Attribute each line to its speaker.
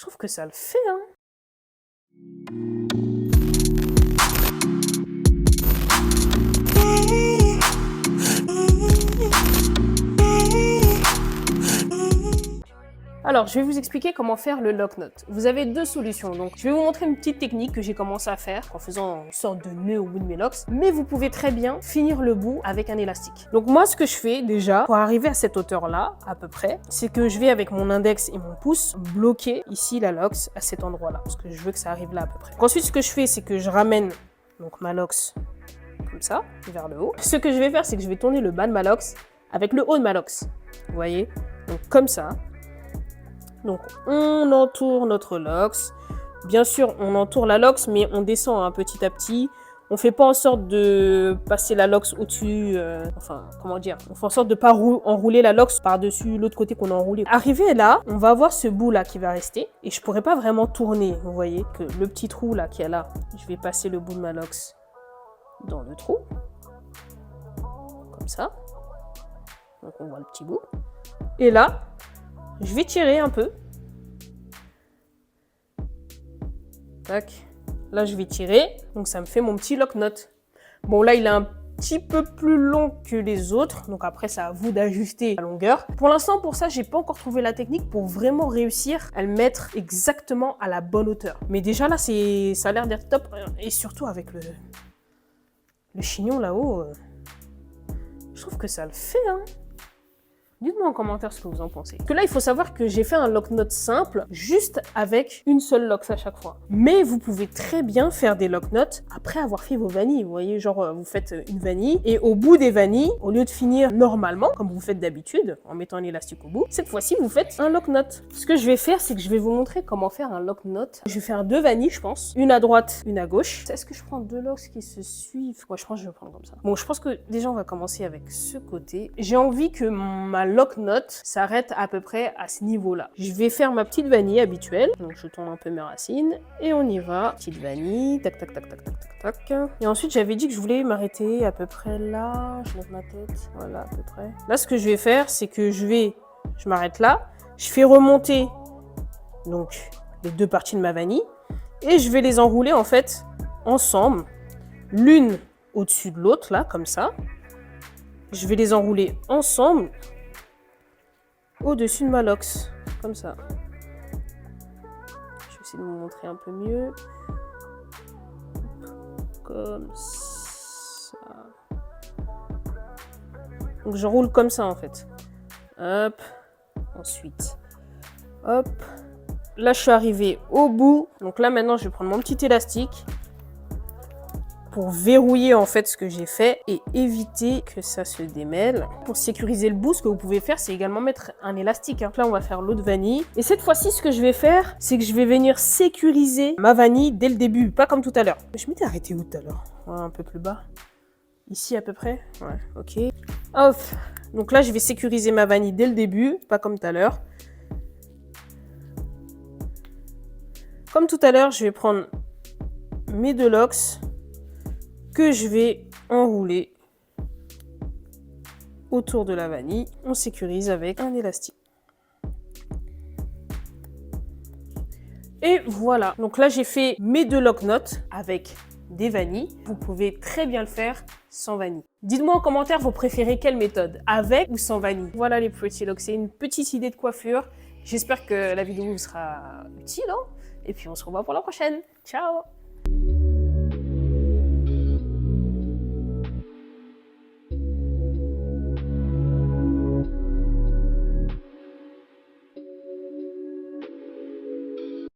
Speaker 1: trouve que ça le fait, hein. Alors, je vais vous expliquer comment faire le lock knot. Vous avez deux solutions. Donc, je vais vous montrer une petite technique que j'ai commencé à faire en faisant une sorte de nœud au bout de mes locks. Mais vous pouvez très bien finir le bout avec un élastique. Donc, moi, ce que je fais déjà, pour arriver à cette hauteur-là, à peu près, c'est que je vais avec mon index et mon pouce bloquer ici la locks à cet endroit-là. Parce que je veux que ça arrive là à peu près. Donc, ensuite, ce que je fais, c'est que je ramène donc ma locks comme ça, vers le haut. Ce que je vais faire, c'est que je vais tourner le bas de ma locks avec le haut de ma locks. Vous voyez? Donc, comme ça. Donc, on entoure notre locks. Bien sûr, on entoure la locks, mais on descend hein, petit à petit. On fait pas en sorte de passer la locks au-dessus. Enfin, comment dire? On fait en sorte de pas enrouler la locks par-dessus l'autre côté qu'on a enroulé. Arrivé là, on va avoir ce bout là qui va rester. Et je pourrais pas vraiment tourner. Vous voyez que le petit trou là qui est là, je vais passer le bout de ma locks dans le trou. Comme ça. Donc, on voit le petit bout. Et là, je vais tirer un peu. Tac. Là, je vais tirer. Donc, ça me fait mon petit lock knot. Bon, là, il est un petit peu plus long que les autres. Donc, après, c'est à vous d'ajuster la longueur. Pour l'instant, pour ça, j'ai pas encore trouvé la technique pour vraiment réussir à le mettre exactement à la bonne hauteur. Mais déjà, là, ça a l'air d'être top. Et surtout, avec le chignon là-haut, je trouve que ça le fait, hein. Dites-moi en commentaire ce que vous en pensez. Parce que là, il faut savoir que j'ai fait un lock knot simple, juste avec une seule locks à chaque fois. Mais vous pouvez très bien faire des lock knots après avoir fait vos vanilles. Vous voyez, genre, vous faites une vanille, et au bout des vanilles, au lieu de finir normalement, comme vous faites d'habitude, en mettant un élastique au bout, cette fois-ci, vous faites un lock knot. Ce que je vais faire, c'est que je vais vous montrer comment faire un lock knot. Je vais faire deux vanilles, je pense. Une à droite, une à gauche. Est-ce que je prends deux locks qui se suivent? Ouais, je pense que je vais prendre comme ça. Bon, je pense que déjà, on va commencer avec ce côté. J'ai envie que ma lock knot s'arrête à peu près à ce niveau-là. Je vais faire ma petite vanille habituelle. Donc, je tourne un peu mes racines et on y va. Petite vanille, tac, tac, tac, tac, tac, tac, tac. Et ensuite, j'avais dit que je voulais m'arrêter à peu près là. Je lève ma tête. Voilà, à peu près. Là, ce que je vais faire, c'est que je m'arrête là. Je fais remonter donc les deux parties de ma vanille et je vais les enrouler en fait ensemble, l'une au-dessus de l'autre, là, comme ça. Je vais les enrouler ensemble au-dessus de ma locks, comme ça. Je vais essayer de vous montrer un peu mieux. Comme ça. Donc j'enroule comme ça en fait. Hop. Ensuite, hop. Là, je suis arrivée au bout. Donc là, maintenant, je vais prendre mon petit élastique pour verrouiller en fait ce que j'ai fait et éviter que ça se démêle. Pour sécuriser le bout, ce que vous pouvez faire, c'est également mettre un élastique. Hein. Là, on va faire l'eau de vanille. Et cette fois-ci, ce que je vais faire, c'est que je vais venir sécuriser ma vanille dès le début, pas comme tout à l'heure. Je m'étais arrêtée où tout à l'heure? Ouais, un peu plus bas. Ici à peu près. Ouais, ok. Hop. Donc là, je vais sécuriser ma vanille dès le début, pas comme tout à l'heure. Comme tout à l'heure, je vais prendre mes deux locks que je vais enrouler autour de la vanille. On sécurise avec un élastique. Et voilà. Donc là, j'ai fait mes deux lock knots avec des vanilles. Vous pouvez très bien le faire sans vanille. Dites-moi en commentaire, vous préférez quelle méthode, avec ou sans vanille? Voilà les pretty locks, c'est une petite idée de coiffure. J'espère que la vidéo vous sera utile. Hein, et puis on se revoit pour la prochaine. Ciao!